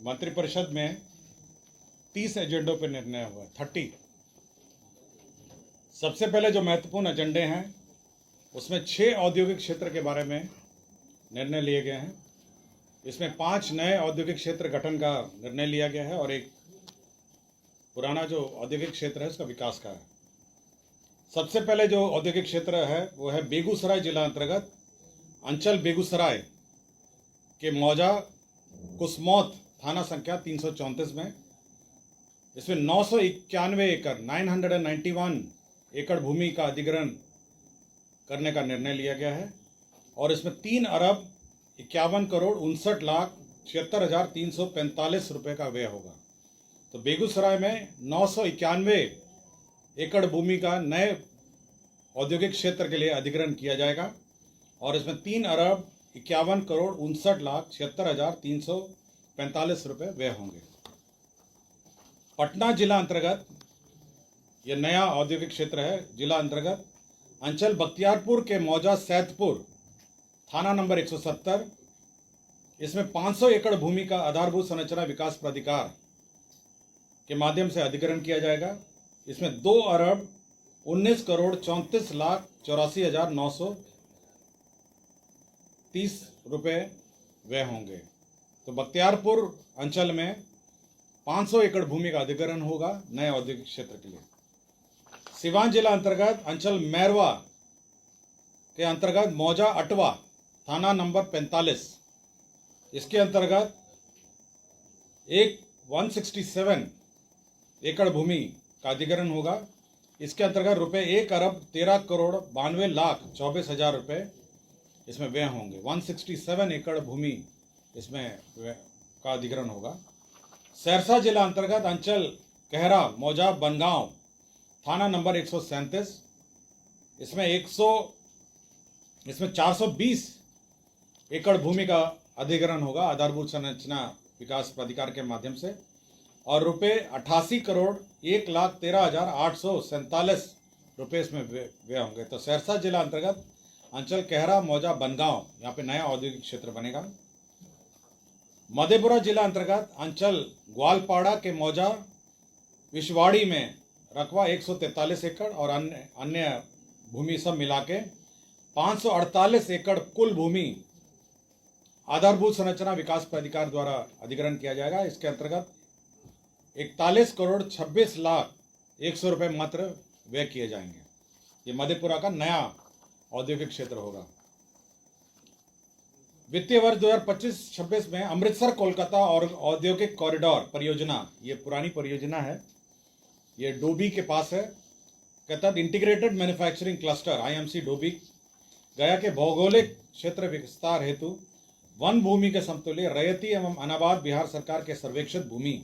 मंत्रिपरिषद में 30 एजेंडों पर निर्णय हुआ, 30। सबसे पहले जो महत्वपूर्ण एजेंडे हैं उसमें 6 औद्योगिक क्षेत्र के बारे में निर्णय लिए गए हैं। इसमें 5 नए औद्योगिक क्षेत्र गठन का निर्णय लिया गया है और एक पुराना जो औद्योगिक क्षेत्र है उसका विकास का है। सबसे पहले जो औद्योगिक क्षेत्र है वो है बेगूसराय जिला अंतर्गत अंचल बेगूसराय के मौजा कुसमौत थाना संख्या 334 में। इसमें 991 एकड़ 991 एकड़ भूमि का अधिग्रहण करने का निर्णय लिया गया है और इसमें 3 अरब 51 करोड़ 59,76,345 रुपये का व्यय होगा। तो बेगूसराय में 991 एकड़ भूमि का नए औद्योगिक क्षेत्र के लिए अधिग्रहण किया जाएगा और इसमें 3 अरब 51 करोड़ 59,76,345 रुपये व्यय होंगे। पटना जिला अंतर्गत यह नया औद्योगिक क्षेत्र है। जिला अंतर्गत अंचल बख्तियारपुर के मौजा सैदपुर थाना नंबर 170। इसमें 500 एकड़ भूमि का आधारभूत संरचना विकास प्राधिकार के माध्यम से अधिग्रहण किया जाएगा। इसमें 2 अरब 19 करोड़ 34,84,930 रुपये व्यय होंगे। तो बख्तियारपुर अंचल में 500 एकड़ भूमि का अधिग्रहण होगा नए औद्योगिक क्षेत्र के लिए। सिवान जिला अंतर्गत अंचल मैरवा के अंतर्गत मौजा अटवा थाना नंबर 45। इसके अंतर्गत 167 एकड़ भूमि का अधिग्रहण होगा। इसके अंतर्गत रुपये 1 अरब 13 करोड़ 92,24,000 रुपये इसमें व्यय होंगे। 167 एकड़ भूमि इसमें का अधिग्रहण होगा। सहरसा जिला अंतर्गत अंचल कहरा मौजा बनगांव थाना नंबर 137। इसमें 420 एकड़ भूमि का अधिग्रहण होगा आधारभूत संरचना विकास प्राधिकार के माध्यम से और रुपये 88 करोड़ 1,13,847 रुपये इसमें व्यय होंगे। तो सहरसा जिला अंतर्गत अंचल कहरा मौजा बनगांव यहाँ पे नया औद्योगिक क्षेत्र बनेगा। मधेपुरा जिला अंतर्गत अंचल ग्वालपाड़ा के मौजा विश्वाड़ी में रकबा 143 एकड़ और अन्य भूमि सब मिला के 548 एकड़ कुल भूमि आधारभूत संरचना विकास प्राधिकार द्वारा अधिग्रहण किया जाएगा। इसके अंतर्गत 41 करोड़ 26,01,000 रुपये मात्र व्यय किए जाएंगे। ये मधेपुरा का नया औद्योगिक क्षेत्र होगा। वित्तीय वर्ष 2025-26 में अमृतसर कोलकाता और औद्योगिक कॉरिडोर परियोजना, ये पुरानी परियोजना है, ये डोबी के पास है, के तहत integrated manufacturing cluster IMC Dobby गया के भौगोलिक क्षेत्र विस्तार हेतु वन भूमि के समतुल्य रैयती एवं अनाबाद बिहार सरकार के सर्वेक्षित भूमि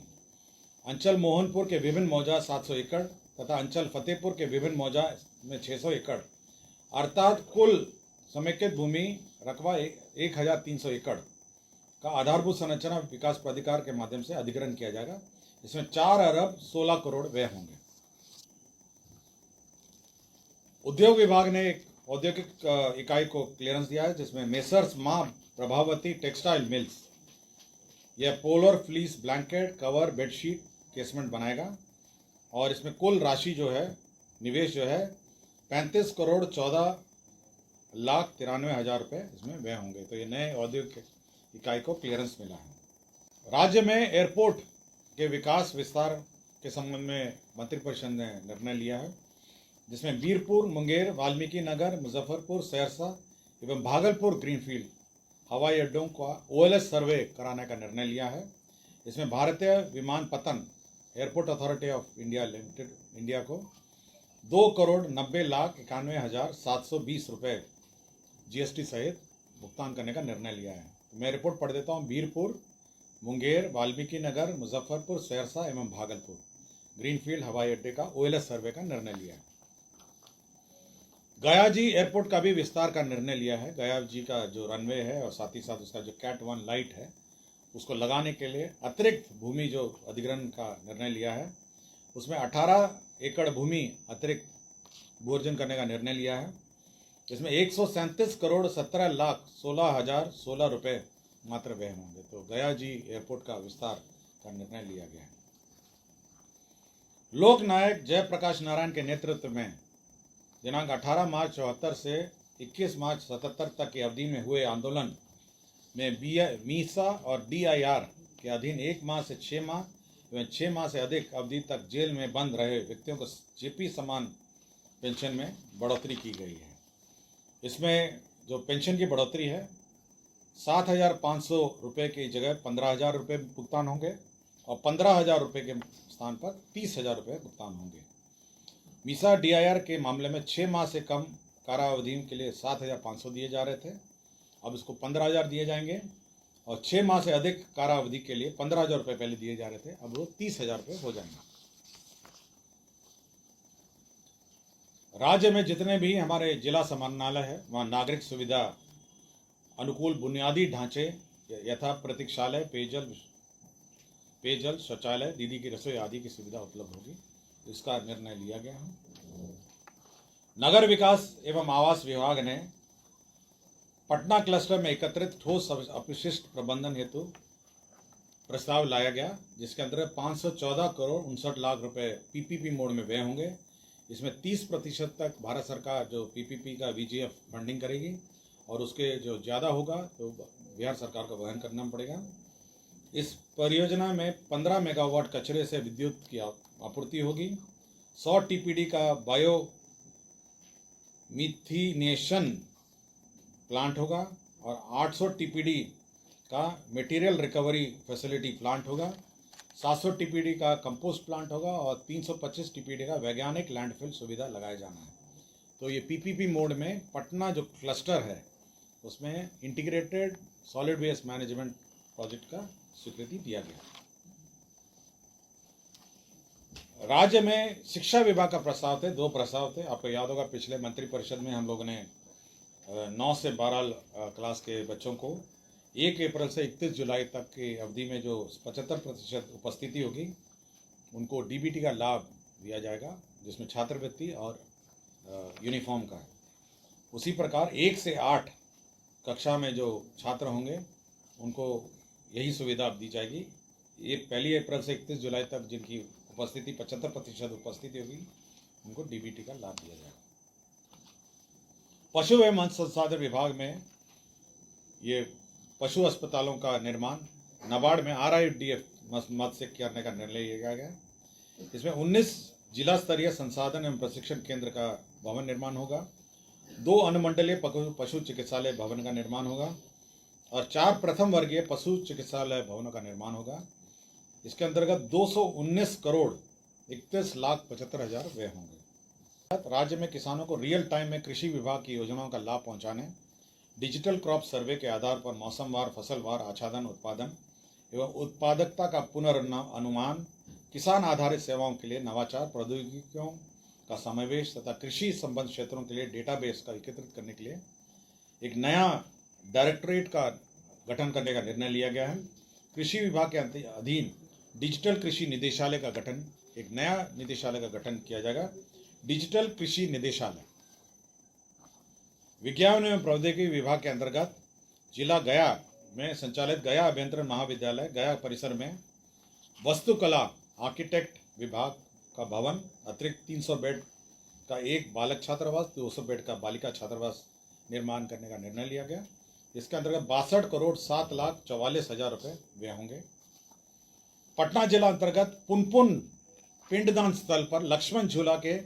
अंचल मोहनपुर के विभिन्न मौजा 700 एकड़ तथा अंचल फतेहपुर के विभिन्न मौजा में 600 एकड़ अर्थात कुल समेकित भूमि रकबा 1,300 एकड़ का आधारभूत संरचना विकास प्राधिकार के माध्यम से अधिग्रहण किया जाएगा। इसमें 4 अरब 16 करोड़ व्यय होंगे। उद्योग विभाग ने एक औद्योगिक इकाई को क्लियरेंस दिया है जिसमें मेसर्स मां प्रभावती टेक्सटाइल मिल्स यह polar fleece blanket cover bedsheet casement बनाएगा और इसमें कुल राशि जो है निवेश जो है 35 करोड़ 14,93,000 रुपये इसमें व्यय होंगे। तो ये नए औद्योगिक इकाई को क्लियरेंस मिला है। राज्य में एयरपोर्ट के विकास विस्तार के संबंध में मंत्रिपरिषद ने निर्णय लिया है जिसमें बीरपुर मुंगेर वाल्मीकि नगर मुजफ्फरपुर सहरसा एवं भागलपुर ग्रीनफील्ड हवाई अड्डों का OLS सर्वे कराने का निर्णय लिया है। इसमें भारतीय विमानपत्तन airport authority of India limited India को 2,90,91,720 रुपये GST सहित भुगतान करने का निर्णय लिया है। तो मैं रिपोर्ट पढ़ देता हूँ। बीरपुर मुंगेर वाल्मीकि नगर मुजफ्फरपुर सहरसा एवं भागलपुर ग्रीनफील्ड हवाई अड्डे का OLS सर्वे का निर्णय लिया है। गया जी एयरपोर्ट का भी विस्तार का निर्णय लिया है। गया जी का जो रनवे है और साथ ही साथ उसका जो कैट 1 लाइट है उसको लगाने के लिए अतिरिक्त भूमि जो अधिग्रहण का निर्णय लिया है उसमें 18 एकड़ भूमि अतिरिक्त भू अर्जन करने का निर्णय लिया है। इसमें 137 करोड़ 17,16,16 रुपये मात्र व्यय होंगे। तो गया जी एयरपोर्ट का विस्तार का निर्णय लिया गया है। लोक नायक जयप्रकाश नारायण के नेतृत्व में दिनांक 18 मार्च 74 से 21 मार्च 77 तक की अवधि में हुए आंदोलन में मीसा और DIR के अधीन 1 माह से 6 माह एवं 6 माह से अधिक अवधि तक जेल में बंद रहे व्यक्तियों को JP समान पेंशन में बढ़ोतरी की गई है। इसमें जो पेंशन की बढ़ोतरी है 7,500 रुपये की जगह 15,000 रुपये भुगतान होंगे और 15,000 रुपये के स्थान पर 30,000 रुपये भुगतान होंगे। मीसा DIR के मामले में 6 माह से कम कारावधि के लिए 7,500 दिए जा रहे थे, अब इसको 15,000 दिए जाएंगे और 6 माह से अधिक कारावधि के लिए 15,000 रुपये पहले दिए जा रहे थे, अब वो 30,000 रुपये हो जाएंगे। राज्य में जितने भी हमारे जिला समाहरणालय है वहाँ नागरिक सुविधा अनुकूल बुनियादी ढांचे यथा प्रतीक्षालय, पेयजल, शौचालय, दीदी की रसोई आदि की सुविधा उपलब्ध होगी, इसका निर्णय लिया गया है। नगर विकास एवं आवास विभाग ने पटना क्लस्टर में एकत्रित ठोस अपशिष्ट प्रबंधन हेतु प्रस्ताव लाया गया, जिसके अंतर्गत 514 करोड़ 59 लाख रुपए PPP मोड में व्यय होंगे। इसमें 30% तक भारत सरकार जो PPP का VGF फंडिंग करेगी और उसके जो ज़्यादा होगा तो बिहार सरकार को वहन करना पड़ेगा। इस परियोजना में 15 मेगावाट कचरे से विद्युत की आपूर्ति होगी। 100 TPD का बायो मिथिनेशन प्लांट होगा और 800 TPD का मटेरियल रिकवरी फैसिलिटी प्लांट होगा। 700 TPD का कंपोस्ट प्लांट होगा और 325 TPD का वैज्ञानिक लैंडफिल सुविधा लगाया जाना है। तो ये PPP मोड में पटना जो क्लस्टर है उसमें integrated solid waste management project का स्वीकृति दिया गया। राज्य में शिक्षा विभाग का प्रस्ताव थे, 2 प्रस्ताव थे। आपको याद होगा पिछले मंत्रिपरिषद में हम लोगों ने 9 से 12 क्लास के बच्चों को 1 अप्रैल से 31 जुलाई तक की अवधि में जो 75% उपस्थिति होगी उनको DBT का लाभ दिया जाएगा, जिसमें छात्रवृत्ति और यूनिफॉर्म का है। उसी प्रकार 1 से 8 कक्षा में जो छात्र होंगे उनको यही सुविधा दी जाएगी। ये 1 अप्रैल से 31 जुलाई तक जिनकी उपस्थिति 75% उपस्थिति होगी उनको DBT का लाभ दिया जाएगा। पशु एवं मत्स्य संसाधन विभाग में ये पशु अस्पतालों का निर्माण नाबार्ड में RIDF मद से करने का निर्णय लिया गया। इसमें 19 जिला स्तरीय संसाधन एवं प्रशिक्षण केंद्र का भवन निर्माण होगा, 2 अनुमंडलीय पशु चिकित्सालय भवन का निर्माण होगा और 4 प्रथम वर्गीय पशु चिकित्सालय भवनों का निर्माण होगा। इसके अंतर्गत 219 करोड़ 31 लाख 75 हजार व्यय होंगे। राज्य में किसानों को रियल टाइम में कृषि विभाग की योजनाओं का लाभ पहुंचाने, डिजिटल क्रॉप सर्वे के आधार पर मौसमवार, फसलवार आच्छादन, उत्पादन एवं उत्पादकता का पुनर्अनुमान, किसान आधारित सेवाओं के लिए नवाचार, प्रौद्योगिकियों का समावेश तथा कृषि संबंध क्षेत्रों के लिए डेटाबेस का एकत्रित करने के लिए एक नया डायरेक्टरेट का गठन करने का निर्णय लिया गया है। कृषि विभाग के अधीन डिजिटल कृषि निदेशालय का गठन, एक नया निदेशालय का गठन किया जाएगा, डिजिटल कृषि निदेशालय। विज्ञान एवं प्रौद्योगिकी विभाग के अंतर्गत जिला गया में संचालित गया अभियंत्रण महाविद्यालय गया परिसर में वास्तुकला आर्किटेक्ट विभाग का भवन, अतिरिक्त 300 बेड का एक बालक छात्रावास, 200 बेड का बालिका छात्रावास निर्माण करने का निर्णय लिया गया। इसके अंतर्गत 62 करोड़ 7 लाख 44 हजार रुपये व्यय होंगे। पटना जिला अंतर्गत पुनपुन पिंडदान स्थल पर लक्ष्मण झूला के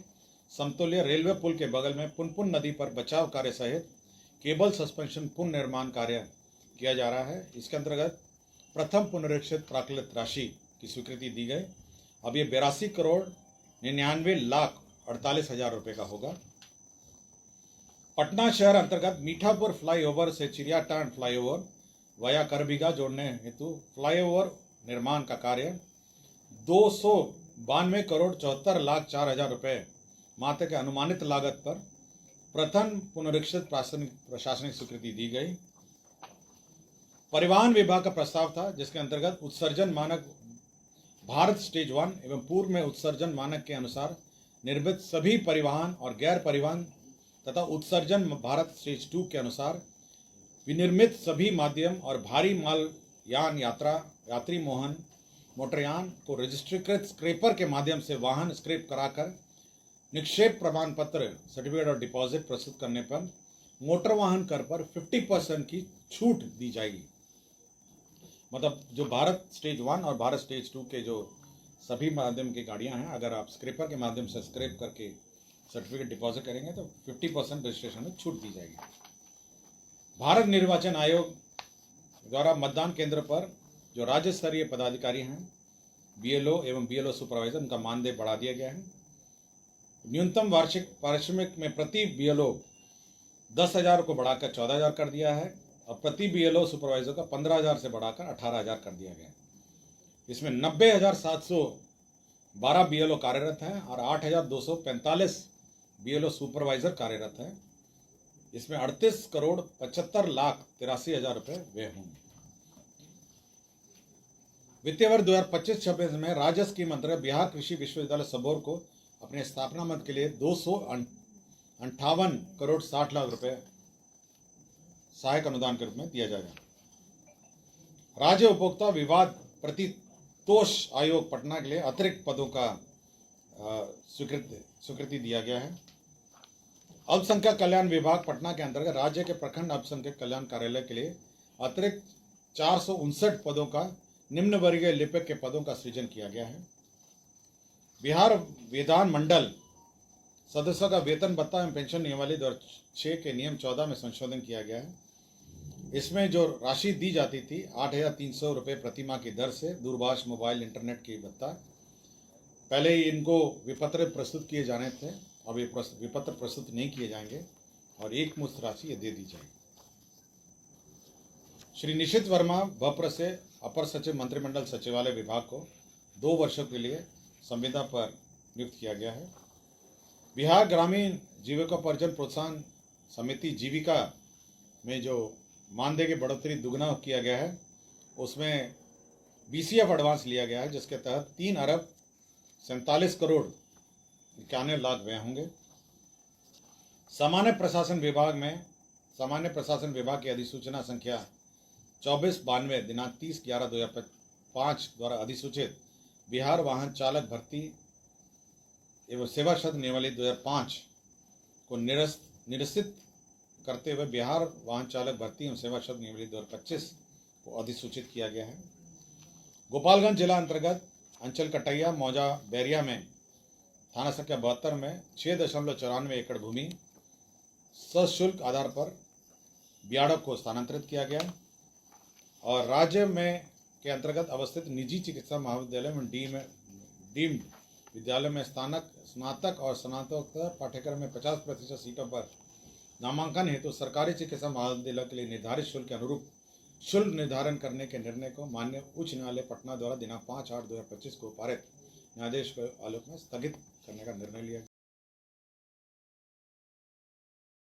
समतुल्य रेलवे पुल के बगल में पुनपुन नदी पर बचाव कार्य सहित केबल सस्पेंशन पुनर्निर्माण कार्य किया जा रहा है। इसके अंतर्गत प्रथम पुनरीक्षित प्राकृत राशि की स्वीकृति दी गई। अब ये 82 करोड़ 99 लाख 48 हजार रुपये का होगा। पटना शहर अंतर्गत मीठापुर फ्लाईओवर से चिड़ियाटांड फ्लाईओवर वाया करबीघा जोड़ने हेतु फ्लाईओवर निर्माण का कार्य 292 करोड़ 74 लाख 4 हजार रुपये मात्र के अनुमानित लागत पर प्रथम पुनरीक्षित प्रशासनिक स्वीकृति दी गई। परिवहन विभाग का प्रस्ताव था, जिसके अंतर्गत उत्सर्जन मानक भारत स्टेज 1 एवं पूर्व में उत्सर्जन मानक के अनुसार निर्मित सभी परिवहन और गैर परिवहन तथा उत्सर्जन भारत स्टेज 2 के अनुसार विनिर्मित सभी माध्यम और भारी माल यान यात्री मोटरयान को रजिस्ट्रीकृत स्क्रैपर के माध्यम से वाहन स्क्रैप कराकर निक्षेप प्रमाण पत्र सर्टिफिकेट और डिपॉजिट प्रस्तुत करने पर मोटर वाहन कर पर 50% की छूट दी जाएगी। मतलब जो भारत स्टेज 1 और भारत स्टेज 2 के जो सभी माध्यम की गाड़ियां हैं, अगर आप स्क्रैपर के माध्यम से स्क्रैप करके सर्टिफिकेट डिपॉजिट करेंगे तो 50% रजिस्ट्रेशन में छूट दी जाएगी। भारत निर्वाचन आयोग द्वारा मतदान केंद्र पर जो राज्य स्तरीय पदाधिकारी हैं, बीएलओ एवं बीएलओ सुपरवाइजर, उनका मानदेय बढ़ा दिया गया है। न्यूनतम वार्षिक पारिश्रमिक में प्रति बीएलओ 10,000 को बढ़ाकर 14,000 कर दिया है और प्रति बीएलओ सुपरवाइजर का 15,000 से बढ़ाकर 18,000 कर दिया गया है। इसमें 90,712 बीएलओ कार्यरत हैं और 8,245 बीएलओ सुपरवाइजर कार्यरत हैं। इसमें 38,75,83,000 रुपये व्यय होंगे। वित्तीय वर्ष 2025-26 में राज्य स्कीम अंतर्गत बिहार कृषि विश्वविद्यालय सबौर को अपने स्थापना मद के लिए 258 करोड़ 60 लाख रुपए सहायक अनुदान के रूप में दिया जाएगा। राज्य उपभोक्ता विवाद प्रतितोष आयोग पटना के लिए अतिरिक्त पदों का स्वीकृति दिया गया है। अल्पसंख्यक कल्याण विभाग पटना के अंतर्गत राज्य के प्रखंड अल्पसंख्यक कल्याण कार्यालय के लिए अतिरिक्त 459 पदों का निम्न वर्गीय लिपिक के पदों का सृजन किया गया है। बिहार विधान मंडल सदस्यों का वेतन भत्ता एवं पेंशन नियमावली 2006 के नियम 14 में संशोधन किया गया है। इसमें जो राशि दी जाती थी 8,300 रुपये प्रतिमाह की दर से दूरभाष मोबाइल इंटरनेट की भत्ता, पहले ही इनको विपत्र प्रस्तुत किए जाने थे, अब ये विपत्र प्रस्तुत नहीं किए जाएंगे और एक मुश्त राशि ये दे दी जाएगी। श्री निशित वर्मा भप्र से अपर सचिव मंत्रिमंडल सचिवालय विभाग को 2 वर्षों के लिए संविदा पर नियुक्त किया गया है। बिहार ग्रामीण जीविकोपार्जन प्रोत्साहन समिति जीविका में जो मानदेय की बढ़ोतरी दुगना किया गया है, उसमें बीसीएफ एडवांस लिया गया है, जिसके तहत 3 अरब 47 करोड़ 91 लाख व्यय होंगे। सामान्य प्रशासन विभाग की अधिसूचना संख्या 2492 दिनांक 30/11/2005 द्वारा अधिसूचित बिहार वाहन चालक भर्ती एवं सेवा शर्त नियमावली 2005 को निरसित करते हुए बिहार वाहन चालक भर्ती एवं सेवा शर्त नियमावली 2025 को अधिसूचित किया गया है। गोपालगंज जिला अंतर्गत अंचल कटैया मौजा बैरिया में थाना संख्या 72 में 6.94 एकड़ भूमि सशुल्क आधार पर बियाड़क को स्थानांतरित किया गया और राज्य में के अंतर्गत अवस्थित निजी चिकित्सा महाविद्यालय में डीम्ड विद्यालय में स्नातक और स्नातकोत्तर पाठ्यक्रम में 50% सीटों पर नामांकन हेतु सरकारी चिकित्सा महाविद्यालय के लिए निर्धारित शुल्क के अनुरूप शुल्क निर्धारण करने के निर्णय को माननीय उच्च न्यायालय पटना द्वारा दिनांक 5/8/2025 को पारित न्यायाधीश के आलोक में स्थगित करने का निर्णय लिया गया।